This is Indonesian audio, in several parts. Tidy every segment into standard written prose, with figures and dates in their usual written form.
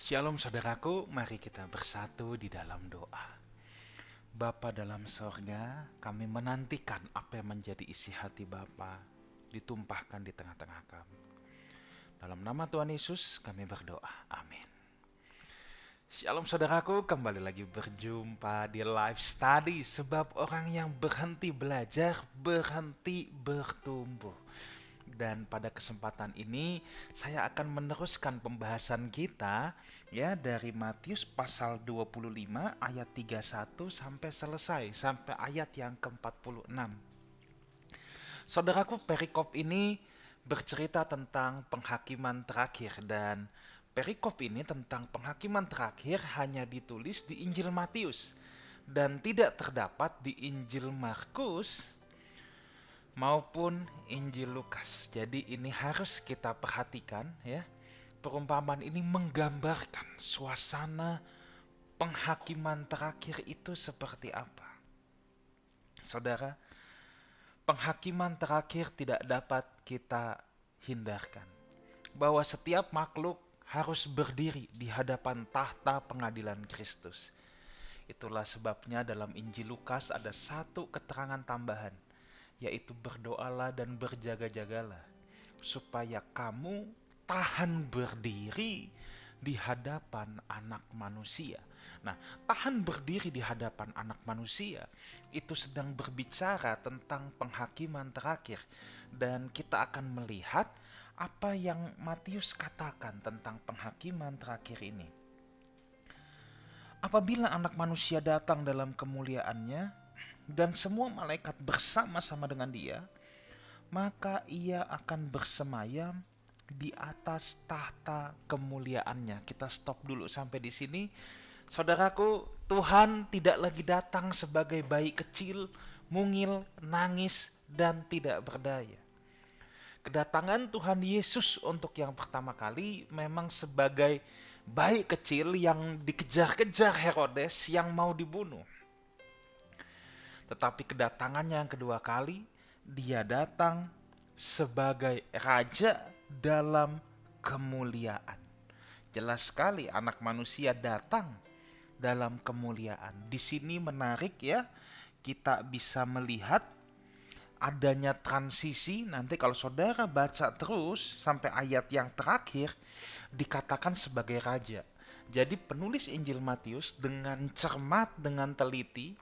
Shalom saudaraku, mari kita bersatu di dalam doa. Bapa dalam sorga, kami menantikan apa yang menjadi isi hati Bapa ditumpahkan di tengah-tengah kami. Dalam nama Tuhan Yesus kami berdoa, amin. Shalom saudaraku, kembali lagi berjumpa di live study. Sebab orang yang berhenti belajar, berhenti bertumbuh. Dan pada kesempatan ini saya akan meneruskan pembahasan kita ya dari Matius pasal 25 ayat 31 sampai selesai, sampai ayat yang ke-46. Saudaraku, perikop ini bercerita tentang penghakiman terakhir, dan perikop ini tentang penghakiman terakhir hanya ditulis di Injil Matius dan tidak terdapat di Injil Markus maupun Injil Lukas. Jadi ini harus kita perhatikan ya. Perumpamaan ini menggambarkan suasana penghakiman terakhir itu seperti apa. Saudara, penghakiman terakhir tidak dapat kita hindarkan. Bahwa setiap makhluk harus berdiri di hadapan tahta pengadilan Kristus. Itulah sebabnya dalam Injil Lukas ada satu keterangan tambahan, yaitu berdoalah dan berjaga-jagalah supaya kamu tahan berdiri di hadapan anak manusia. Nah, tahan berdiri di hadapan anak manusia itu sedang berbicara tentang penghakiman terakhir, dan kita akan melihat apa yang Matius katakan tentang penghakiman terakhir ini. Apabila anak manusia datang dalam kemuliaannya dan semua malaikat bersama-sama dengan dia, maka ia akan bersemayam di atas tahta kemuliaannya. Kita stop dulu sampai di sini. Saudaraku, Tuhan tidak lagi datang sebagai bayi kecil, mungil, nangis, dan tidak berdaya. Kedatangan Tuhan Yesus untuk yang pertama kali memang sebagai bayi kecil yang dikejar-kejar Herodes yang mau dibunuh. Tetapi kedatangannya yang kedua kali, dia datang sebagai raja dalam kemuliaan. Jelas sekali anak manusia datang dalam kemuliaan. Di sini menarik ya, kita bisa melihat adanya transisi. Nanti kalau saudara baca terus sampai ayat yang terakhir, dikatakan sebagai raja. Jadi penulis Injil Matius dengan cermat, dengan teliti,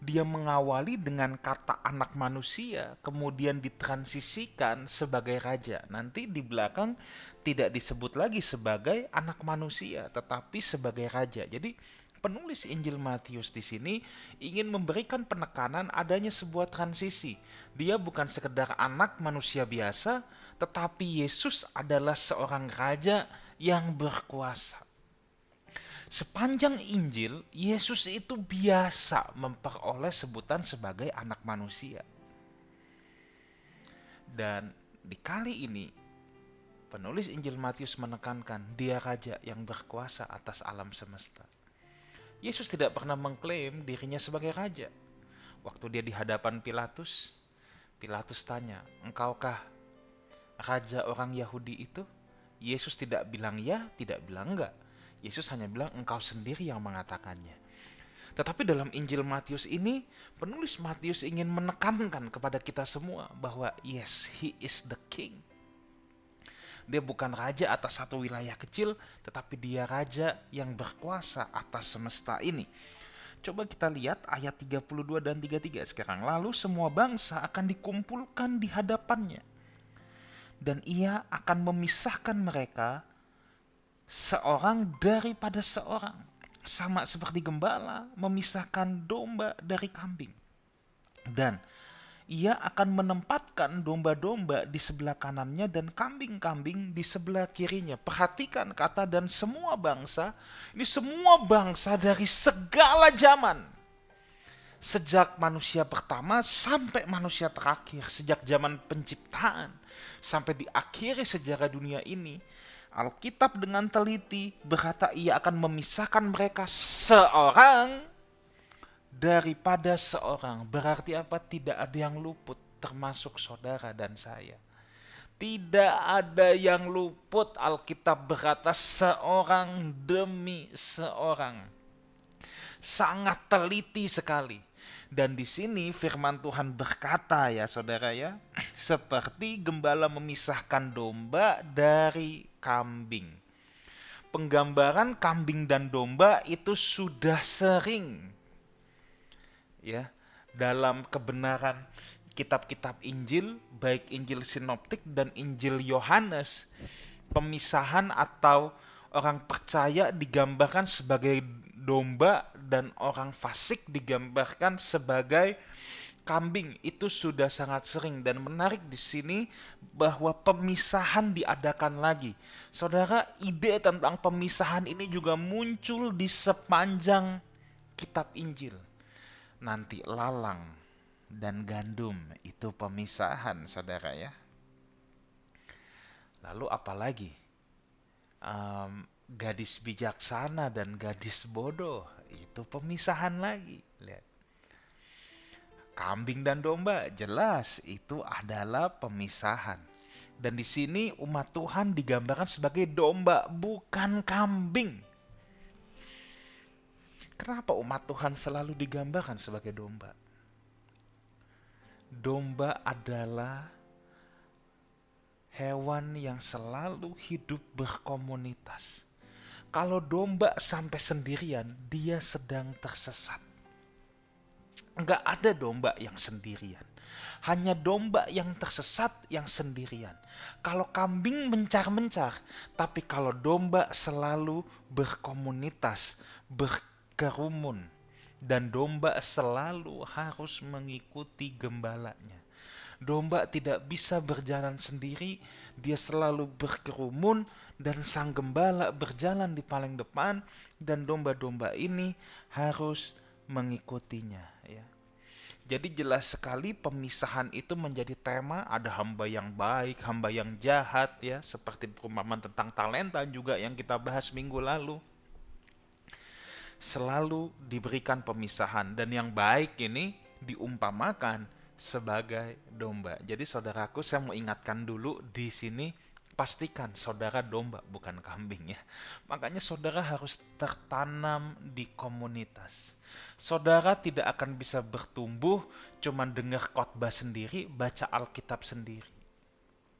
dia mengawali dengan kata anak manusia, kemudian ditransisikan sebagai raja. Nanti di belakang tidak disebut lagi sebagai anak manusia, tetapi sebagai raja. Jadi penulis Injil Matius di sini ingin memberikan penekanan adanya sebuah transisi. Dia bukan sekedar anak manusia biasa, tetapi Yesus adalah seorang raja yang berkuasa. Sepanjang Injil, Yesus itu biasa memperoleh sebutan sebagai anak manusia. Dan di kali ini, penulis Injil Matius menekankan dia raja yang berkuasa atas alam semesta. Yesus tidak pernah mengklaim dirinya sebagai raja. Waktu dia di hadapan Pilatus, Pilatus tanya, "Engkaukah raja orang Yahudi itu?" Yesus tidak bilang ya, tidak bilang enggak. Yesus hanya bilang, "Engkau sendiri yang mengatakannya." Tetapi dalam Injil Matius ini, penulis Matius ingin menekankan kepada kita semua bahwa yes, he is the king. Dia bukan raja atas satu wilayah kecil, tetapi dia raja yang berkuasa atas semesta ini. Coba kita lihat ayat 32 dan 33 sekarang. Lalu semua bangsa akan dikumpulkan di hadapannya, dan ia akan memisahkan mereka seorang daripada seorang, sama seperti gembala memisahkan domba dari kambing. Dan ia akan menempatkan domba-domba di sebelah kanannya dan kambing-kambing di sebelah kirinya. Perhatikan kata "dan semua bangsa", ini semua bangsa dari segala zaman. Sejak manusia pertama sampai manusia terakhir, sejak zaman penciptaan sampai diakhiri sejarah dunia ini, Alkitab dengan teliti berkata ia akan memisahkan mereka seorang daripada seorang. Berarti apa? Tidak ada yang luput, termasuk saudara dan saya. Tidak ada yang luput. Alkitab berkata seorang demi seorang. Sangat teliti sekali. Dan di sini firman Tuhan berkata ya saudara ya, seperti gembala memisahkan domba dari kambing. Penggambaran kambing dan domba itu sudah sering ya dalam kebenaran kitab-kitab Injil, baik Injil Sinoptik dan Injil Yohanes. Pemisahan atau orang percaya digambarkan sebagai domba dan orang fasik digambarkan sebagai kambing. Itu sudah sangat sering, dan menarik di sini bahwa pemisahan diadakan lagi. Saudara, ide tentang pemisahan ini juga muncul di sepanjang kitab Injil. Nanti lalang dan gandum itu pemisahan, saudara ya. Lalu apalagi? Gadis bijaksana dan gadis bodoh itu pemisahan lagi. Lihat. Kambing dan domba jelas itu adalah pemisahan. Dan di sini umat Tuhan digambarkan sebagai domba, bukan kambing. Kenapa umat Tuhan selalu digambarkan sebagai domba? Domba adalah hewan yang selalu hidup berkomunitas. Kalau domba sampai sendirian, dia sedang tersesat. Enggak ada domba yang sendirian. Hanya domba yang tersesat yang sendirian. Kalau kambing mencar-mencar, tapi kalau domba selalu berkomunitas, berkerumun. Dan domba selalu harus mengikuti gembalanya. Domba tidak bisa berjalan sendiri, dia selalu berkerumun dan sang gembala berjalan di paling depan dan domba-domba ini harus mengikutinya ya. Jadi jelas sekali pemisahan itu menjadi tema, ada hamba yang baik, hamba yang jahat ya, seperti perumpamaan tentang talenta juga yang kita bahas minggu lalu. Selalu diberikan pemisahan dan yang baik ini diumpamakan sebagai domba. Jadi saudaraku, saya mau ingatkan dulu di sini, pastikan saudara domba bukan kambing ya. Makanya saudara harus tertanam di komunitas. Saudara tidak akan bisa bertumbuh cuma dengar khotbah sendiri, baca Alkitab sendiri.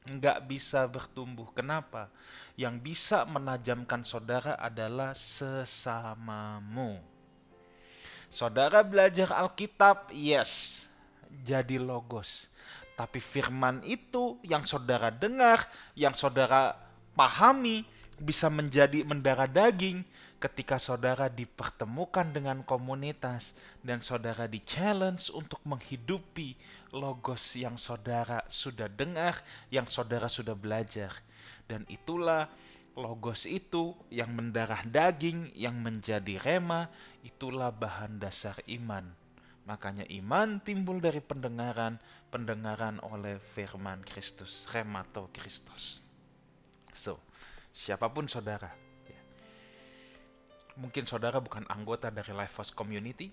Nggak bisa bertumbuh. Kenapa? Yang bisa menajamkan saudara adalah sesamamu. Saudara belajar Alkitab, yes, jadi logos. Tapi firman itu yang saudara dengar, yang saudara pahami, bisa menjadi mendarah daging ketika saudara dipertemukan dengan komunitas dan saudara di-challenge untuk menghidupi logos yang saudara sudah dengar, yang saudara sudah belajar. Dan itulah logos itu yang mendarah daging, yang menjadi rema, itulah bahan dasar iman. Makanya iman timbul dari pendengaran, pendengaran oleh firman Kristus, remato Kristus. So, siapapun saudara, ya. Mungkin saudara bukan anggota dari Life House Community,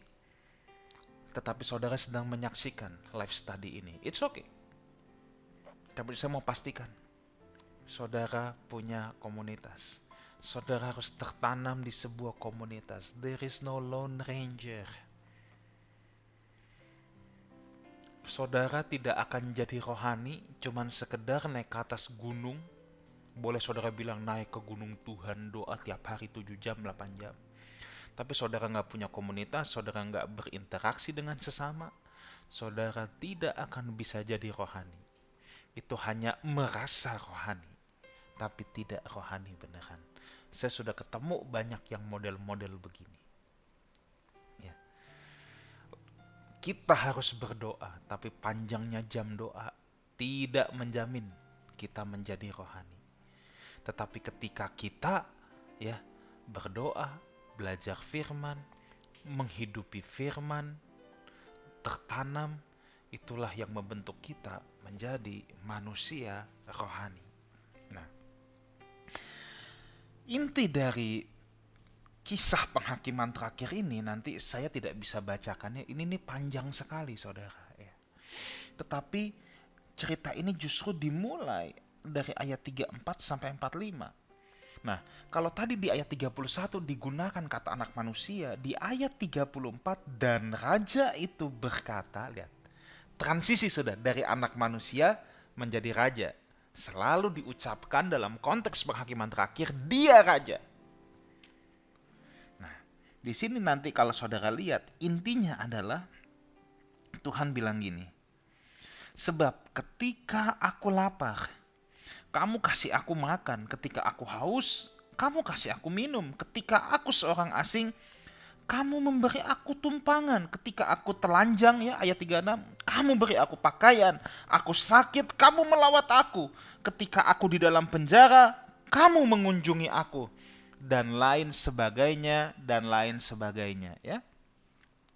tetapi saudara sedang menyaksikan live study ini. It's okay. Tapi saya mau pastikan, saudara punya komunitas. Saudara harus tertanam di sebuah komunitas. There is no lone ranger. Saudara tidak akan jadi rohani cuman sekedar naik ke atas gunung. Boleh saudara bilang naik ke gunung Tuhan, doa tiap hari 7 jam, 8 jam. Tapi saudara nggak punya komunitas, saudara nggak berinteraksi dengan sesama, saudara tidak akan bisa jadi rohani. Itu hanya merasa rohani, tapi tidak rohani beneran. Saya sudah ketemu banyak yang model-model begini. Kita harus berdoa, tapi panjangnya jam doa tidak menjamin kita menjadi rohani. Tetapi ketika kita ya berdoa, belajar firman, menghidupi firman, tertanam, itulah yang membentuk kita menjadi manusia rohani. Nah, inti dari kisah penghakiman terakhir ini nanti saya tidak bisa bacakannya. Ini nih panjang sekali saudara ya. Tetapi cerita ini justru dimulai dari ayat 34 sampai 45. Nah, kalau tadi di ayat 31 digunakan kata anak manusia, di ayat 34 dan raja itu berkata, lihat, transisi sudah dari anak manusia menjadi raja. Selalu diucapkan dalam konteks penghakiman terakhir, dia raja. Nah, di sini nanti kalau saudara lihat, intinya adalah Tuhan bilang gini, sebab ketika aku lapar, kamu kasih aku makan. Ketika aku haus, kamu kasih aku minum. Ketika aku seorang asing, kamu memberi aku tumpangan. Ketika aku telanjang, ya ayat 36, kamu beri aku pakaian. Aku sakit, kamu melawat aku. Ketika aku di dalam penjara, kamu mengunjungi aku. Dan lain sebagainya, dan lain sebagainya, ya.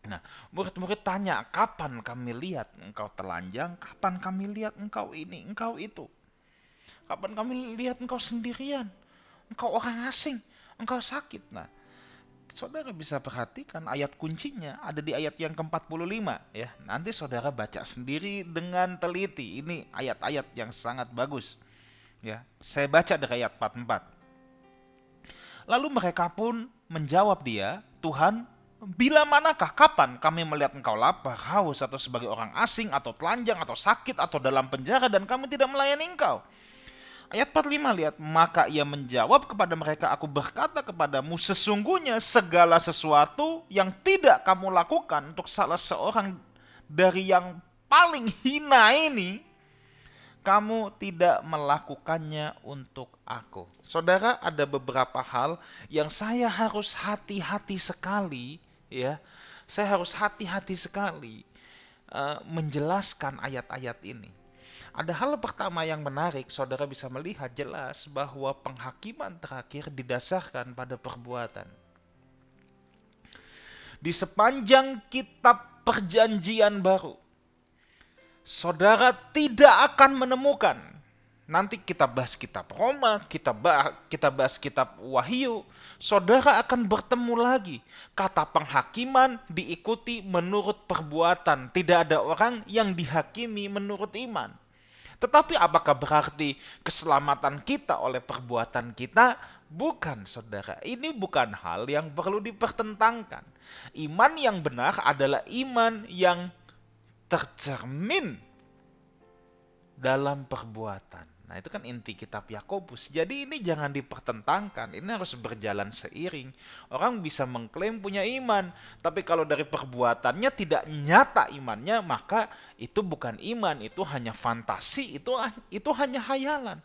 Nah, murid-murid tanya, kapan kami lihat engkau telanjang? Kapan kami lihat engkau ini, engkau itu? Kapan kami lihat engkau sendirian? Engkau orang asing, engkau sakit. Nah, saudara bisa perhatikan ayat kuncinya ada di ayat yang ke-45 ya. Nanti saudara baca sendiri dengan teliti. Ini ayat-ayat yang sangat bagus. Ya, saya baca dari ayat 44. Lalu mereka pun menjawab dia, Tuhan, bila manakah, kapan kami melihat engkau lapar, haus, atau sebagai orang asing, atau telanjang, atau sakit, atau dalam penjara, dan kami tidak melayani engkau? Ayat 45, lihat, maka ia menjawab kepada mereka, aku berkata kepadamu, sesungguhnya segala sesuatu yang tidak kamu lakukan untuk salah seorang dari yang paling hina ini, kamu tidak melakukannya untuk aku. Saudara, ada beberapa hal yang saya harus hati-hati sekali, ya. Saya harus hati-hati sekali menjelaskan ayat-ayat ini. Ada hal pertama yang menarik, saudara bisa melihat jelas bahwa penghakiman terakhir didasarkan pada perbuatan. Di sepanjang kitab Perjanjian Baru, saudara tidak akan menemukan, nanti kita bahas kitab Roma, kita bahas kitab Wahyu, saudara akan bertemu lagi. Kata penghakiman diikuti menurut perbuatan. Tidak ada orang yang dihakimi menurut iman. Tetapi apakah berarti keselamatan kita oleh perbuatan kita? Bukan, saudara. Ini bukan hal yang perlu dipertentangkan. Iman yang benar adalah iman yang tercermin dalam perbuatan. Nah, itu kan inti kitab Yakobus. Jadi ini jangan dipertentangkan. Ini harus berjalan seiring. Orang bisa mengklaim punya iman, tapi kalau dari perbuatannya tidak nyata imannya, maka itu bukan iman, itu hanya fantasi, itu hanya hayalan.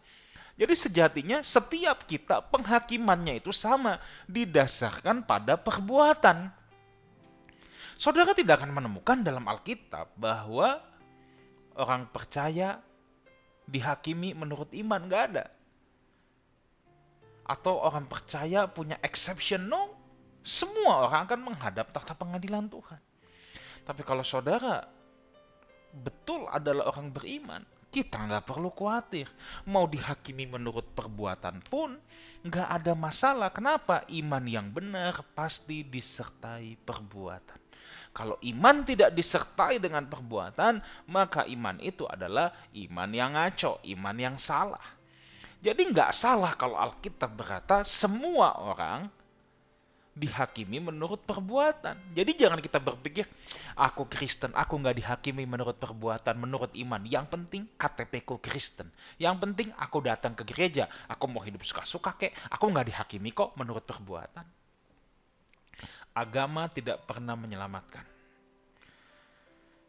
Jadi sejatinya setiap kita penghakimannya itu sama, didasarkan pada perbuatan. Saudara tidak akan menemukan dalam Alkitab bahwa orang percaya dihakimi menurut iman, gak ada. Atau orang percaya punya exception, no. Semua orang akan menghadap takhta pengadilan Tuhan. Tapi kalau saudara betul adalah orang beriman, kita gak perlu khawatir. Mau dihakimi menurut perbuatan pun gak ada masalah. Kenapa? Iman yang benar pasti disertai perbuatan. Kalau iman tidak disertai dengan perbuatan, maka iman itu adalah iman yang ngaco, iman yang salah. Jadi nggak salah kalau Alkitab berkata semua orang dihakimi menurut perbuatan. Jadi jangan kita berpikir, aku Kristen, aku nggak dihakimi menurut perbuatan, menurut iman. Yang penting KTP ku Kristen. Yang penting aku datang ke gereja, aku mau hidup suka-suka kek, aku nggak dihakimi kok menurut perbuatan. Agama tidak pernah menyelamatkan.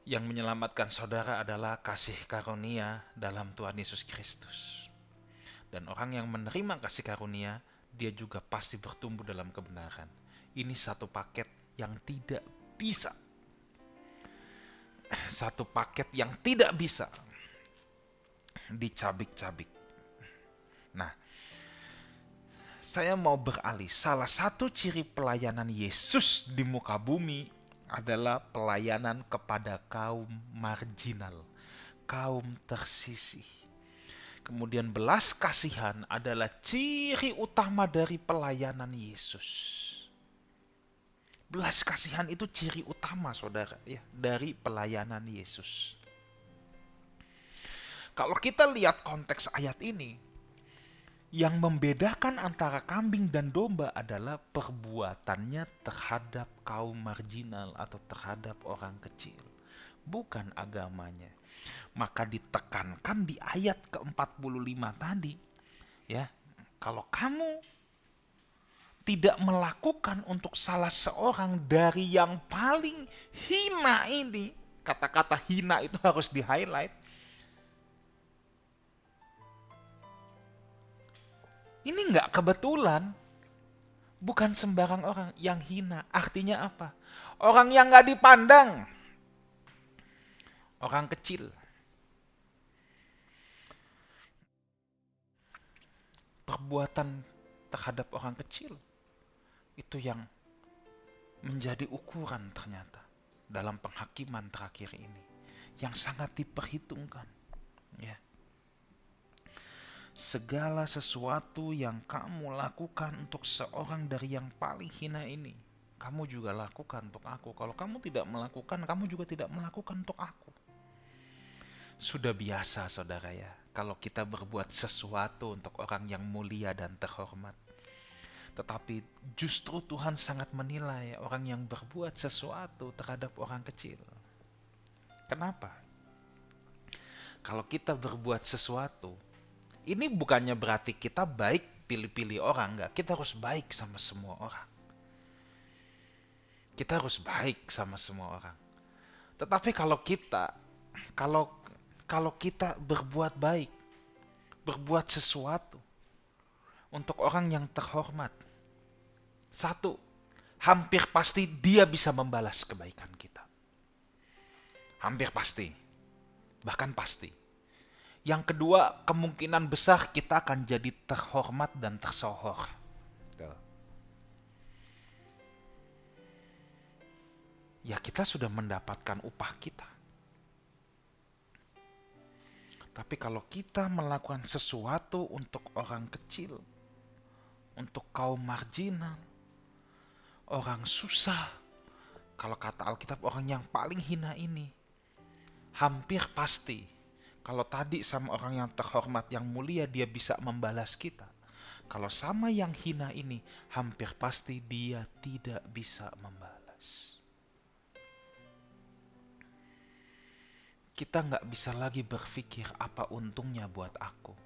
Yang menyelamatkan saudara adalah kasih karunia dalam Tuhan Yesus Kristus. Dan orang yang menerima kasih karunia, dia juga pasti bertumbuh dalam kebenaran. Ini satu paket yang tidak bisa. Satu paket yang tidak bisa dicabik-cabik. Nah, saya mau beralih. Salah satu ciri pelayanan Yesus di muka bumi adalah pelayanan kepada kaum marginal, kaum tersisih. Kemudian belas kasihan adalah ciri utama dari pelayanan Yesus. Belas kasihan itu ciri utama, saudara, ya, dari pelayanan Yesus. Kalau kita lihat konteks ayat ini, yang membedakan antara kambing dan domba adalah perbuatannya terhadap kaum marginal atau terhadap orang kecil, bukan agamanya. Maka ditekankan di ayat ke-45 tadi, ya, kalau kamu tidak melakukan untuk salah seorang dari yang paling hina ini, kata-kata hina itu harus di-highlight. Ini nggak kebetulan. Bukan sembarang orang yang hina. Artinya apa? Orang yang nggak dipandang. Orang kecil. Perbuatan terhadap orang kecil. Itu yang menjadi ukuran ternyata. Dalam penghakiman terakhir ini. Yang sangat diperhitungkan. Ya. Segala sesuatu yang kamu lakukan untuk seorang dari yang paling hina ini, kamu juga lakukan untuk aku. Kalau kamu tidak melakukan, kamu juga tidak melakukan untuk aku. Sudah biasa, saudara ya, kalau kita berbuat sesuatu untuk orang yang mulia dan terhormat. Tetapi justru Tuhan sangat menilai orang yang berbuat sesuatu terhadap orang kecil. Kenapa? Kalau kita berbuat sesuatu, ini bukannya berarti kita baik pilih-pilih orang, enggak. Kita harus baik sama semua orang. Kita harus baik sama semua orang. Tetapi kalau kita berbuat baik, berbuat sesuatu untuk orang yang terhormat, satu, hampir pasti dia bisa membalas kebaikan kita. Hampir pasti. Bahkan pasti. Yang kedua, kemungkinan besar kita akan jadi terhormat dan tersohor. Ya, kita sudah mendapatkan upah kita. Tapi kalau kita melakukan sesuatu untuk orang kecil, untuk kaum marginal, orang susah, kalau kata Alkitab orang yang paling hina ini, hampir pasti kalau tadi sama orang yang terhormat, yang mulia, dia bisa membalas kita. Kalau sama yang hina ini, hampir pasti dia tidak bisa membalas. Kita nggak bisa lagi berpikir apa untungnya buat aku.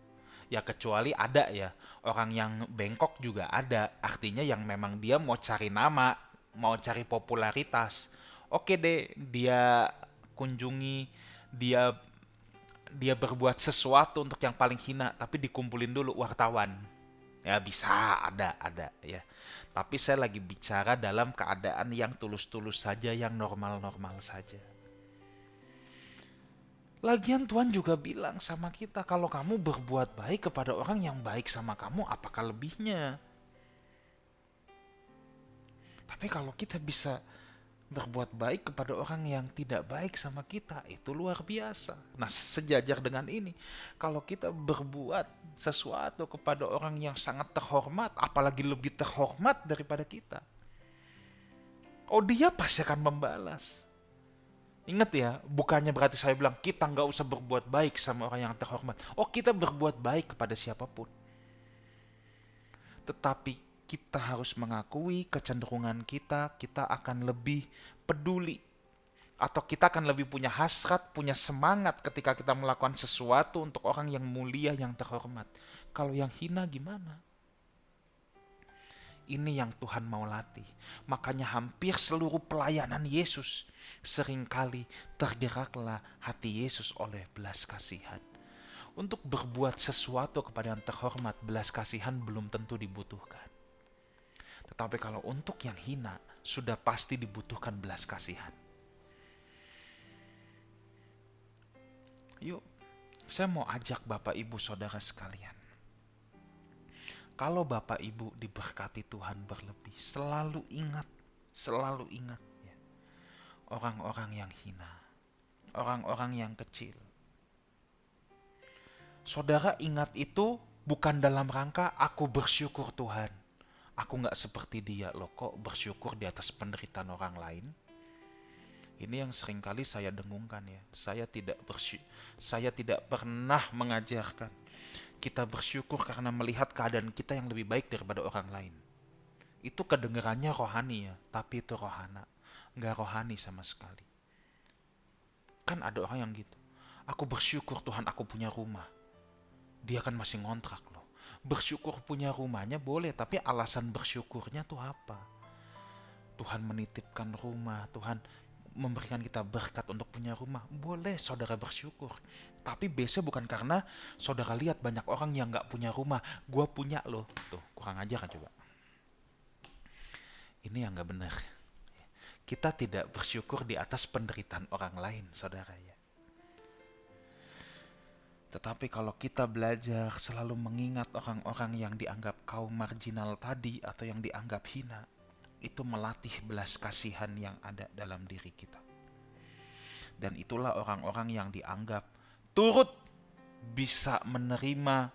Ya kecuali ada ya, orang yang bengkok juga ada. Artinya yang memang dia mau cari nama, mau cari popularitas. Oke deh, dia kunjungi, dia berbuat sesuatu untuk yang paling hina, tapi dikumpulin dulu wartawan. Ya bisa, ada ya. Tapi saya lagi bicara dalam keadaan yang tulus-tulus saja, yang normal-normal saja. Lagian Tuhan juga bilang sama kita, kalau kamu berbuat baik kepada orang yang baik sama kamu, apakah lebihnya? Tapi kalau kita bisa berbuat baik kepada orang yang tidak baik sama kita, itu luar biasa. Nah, sejajar dengan ini, kalau kita berbuat sesuatu kepada orang yang sangat terhormat, apalagi lebih terhormat daripada kita, dia pasti akan membalas. Ingat ya, bukannya berarti saya bilang kita nggak usah berbuat baik sama orang yang terhormat. Kita berbuat baik kepada siapapun. Tetapi kita harus mengakui kecenderungan kita akan lebih peduli. Atau kita akan lebih punya hasrat, punya semangat ketika kita melakukan sesuatu untuk orang yang mulia, yang terhormat. Kalau yang hina gimana? Ini yang Tuhan mau latih. Makanya hampir seluruh pelayanan Yesus seringkali tergeraklah hati Yesus oleh belas kasihan. Untuk berbuat sesuatu kepada yang terhormat, belas kasihan belum tentu dibutuhkan. Tetapi kalau untuk yang hina, sudah pasti dibutuhkan belas kasihan. Yuk, saya mau ajak Bapak Ibu Saudara sekalian. Kalau Bapak Ibu diberkati Tuhan berlebih, selalu ingat ya, orang-orang yang hina, orang-orang yang kecil. Saudara ingat itu bukan dalam rangka aku bersyukur Tuhan, aku gak seperti dia loh, kok bersyukur di atas penderitaan orang lain. Ini yang seringkali saya dengungkan ya. Saya tidak pernah mengajarkan kita bersyukur karena melihat keadaan kita yang lebih baik daripada orang lain. Itu kedengarannya rohani ya, tapi itu rohana. Nggak rohani sama sekali. Kan ada orang yang gitu. Aku bersyukur Tuhan aku punya rumah. Dia kan masih ngontrak loh. Bersyukur punya rumahnya boleh, tapi alasan bersyukurnya tuh apa? Tuhan menitipkan rumah, Tuhan memberikan kita berkat untuk punya rumah. Boleh saudara bersyukur. Tapi biasanya bukan karena saudara lihat banyak orang yang gak punya rumah. Gua punya loh. Tuh, kurang ajar kan coba. Ini yang gak benar. Kita tidak bersyukur di atas penderitaan orang lain, saudara ya. Tetapi kalau kita belajar selalu mengingat orang-orang yang dianggap kaum marginal tadi atau yang dianggap hina, itu melatih belas kasihan yang ada dalam diri kita. Dan itulah orang-orang yang dianggap turut bisa menerima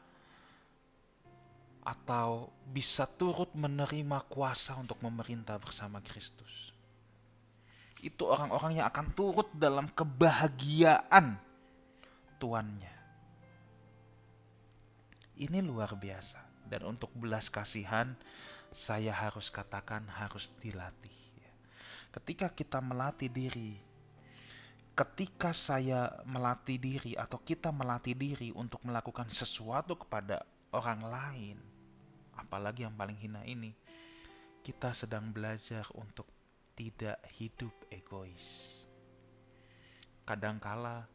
atau bisa turut menerima kuasa untuk memerintah bersama Kristus. Itu orang-orang yang akan turut dalam kebahagiaan tuannya. Ini luar biasa. Dan untuk belas kasihan, saya harus katakan harus dilatih. Ketika kita melatih diri, ketika saya melatih diri atau kita melatih diri untuk melakukan sesuatu kepada orang lain, apalagi yang paling hina ini, kita sedang belajar untuk tidak hidup egois. Kadangkala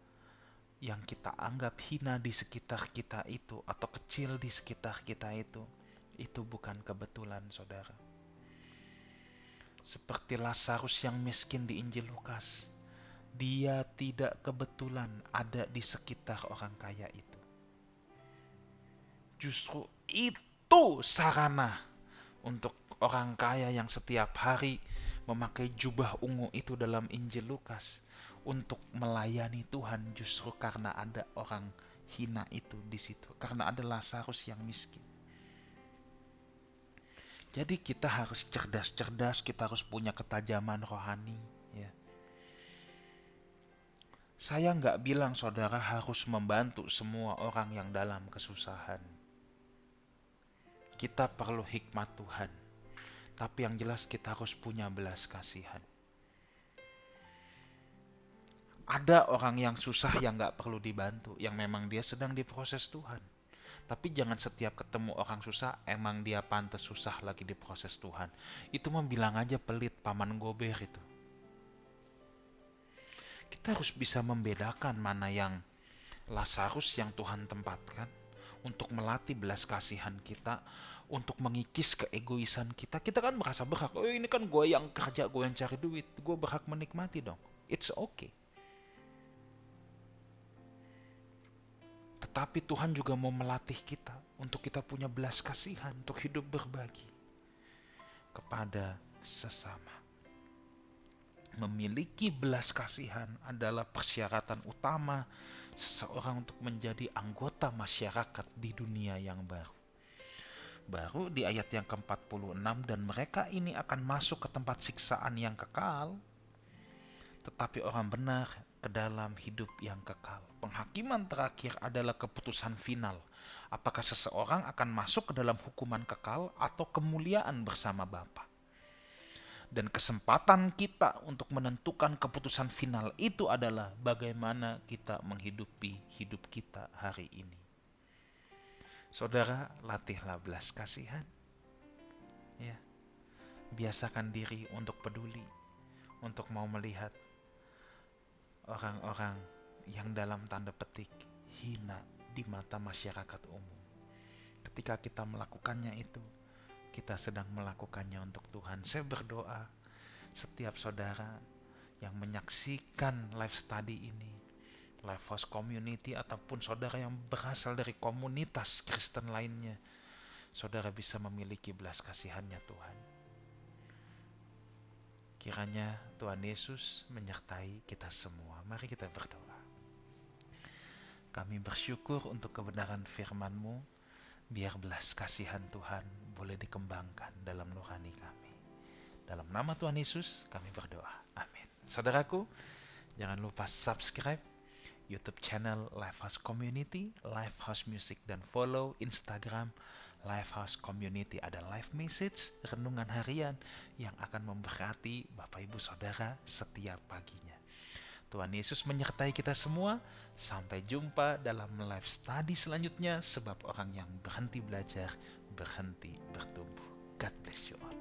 yang kita anggap hina di sekitar kita itu atau kecil di sekitar kita itu bukan kebetulan, saudara. Seperti Lazarus yang miskin di Injil Lukas, dia tidak kebetulan ada di sekitar orang kaya itu. Justru itu sarana untuk orang kaya yang setiap hari memakai jubah ungu itu dalam Injil Lukas untuk melayani Tuhan, justru karena ada orang hina itu di situ, karena ada Lazarus yang miskin. Jadi kita harus cerdas-cerdas, kita harus punya ketajaman rohani. Ya. Saya nggak bilang saudara harus membantu semua orang yang dalam kesusahan. Kita perlu hikmat Tuhan, tapi yang jelas kita harus punya belas kasihan. Ada orang yang susah yang gak perlu dibantu, yang memang dia sedang diproses Tuhan. Tapi jangan setiap ketemu orang susah, emang dia pantas susah lagi diproses Tuhan. Itu mah bilang aja pelit, paman gober itu. Kita harus bisa membedakan mana yang Lazarus yang Tuhan tempatkan untuk melatih belas kasihan kita, untuk mengikis keegoisan kita. Kita kan merasa berhak, oh ini kan gue yang kerja, gue yang cari duit, gue berhak menikmati dong. It's okay. Tetapi Tuhan juga mau melatih kita untuk kita punya belas kasihan, untuk hidup berbagi kepada sesama. Memiliki belas kasihan adalah persyaratan utama seseorang untuk menjadi anggota masyarakat di dunia yang baru. Baru di ayat yang ke-46, dan mereka ini akan masuk ke tempat siksaan yang kekal, tetapi orang benar ke dalam hidup yang kekal. Penghakiman terakhir adalah keputusan final. Apakah seseorang akan masuk ke dalam hukuman kekal atau kemuliaan bersama Bapa? Dan kesempatan kita untuk menentukan keputusan final itu adalah bagaimana kita menghidupi hidup kita hari ini. Saudara, latihlah belas kasihan. Ya. Biasakan diri untuk peduli, untuk mau melihat orang-orang yang dalam tanda petik hina di mata masyarakat umum. Ketika kita melakukannya itu, kita sedang melakukannya untuk Tuhan. Saya berdoa setiap saudara yang menyaksikan live study ini, Life House Community, ataupun saudara yang berasal dari komunitas Kristen lainnya, saudara bisa memiliki belas kasihannya Tuhan. Kiranya Tuhan Yesus menyertai kita semua. Mari kita berdoa. Kami bersyukur untuk kebenaran firman-Mu, biar belas kasihan Tuhan boleh dikembangkan dalam nurani kami. Dalam nama Tuhan Yesus kami berdoa. Amin. Saudaraku, jangan lupa subscribe YouTube channel Lifehouse Community, Lifehouse Music, dan follow Instagram Lifehouse Community. Ada live message, renungan harian yang akan memberkati Bapak Ibu Saudara setiap paginya. Tuhan Yesus menyertai kita semua. Sampai jumpa dalam live study selanjutnya, sebab orang yang berhenti belajar, berhenti bertumbuh. God bless you all.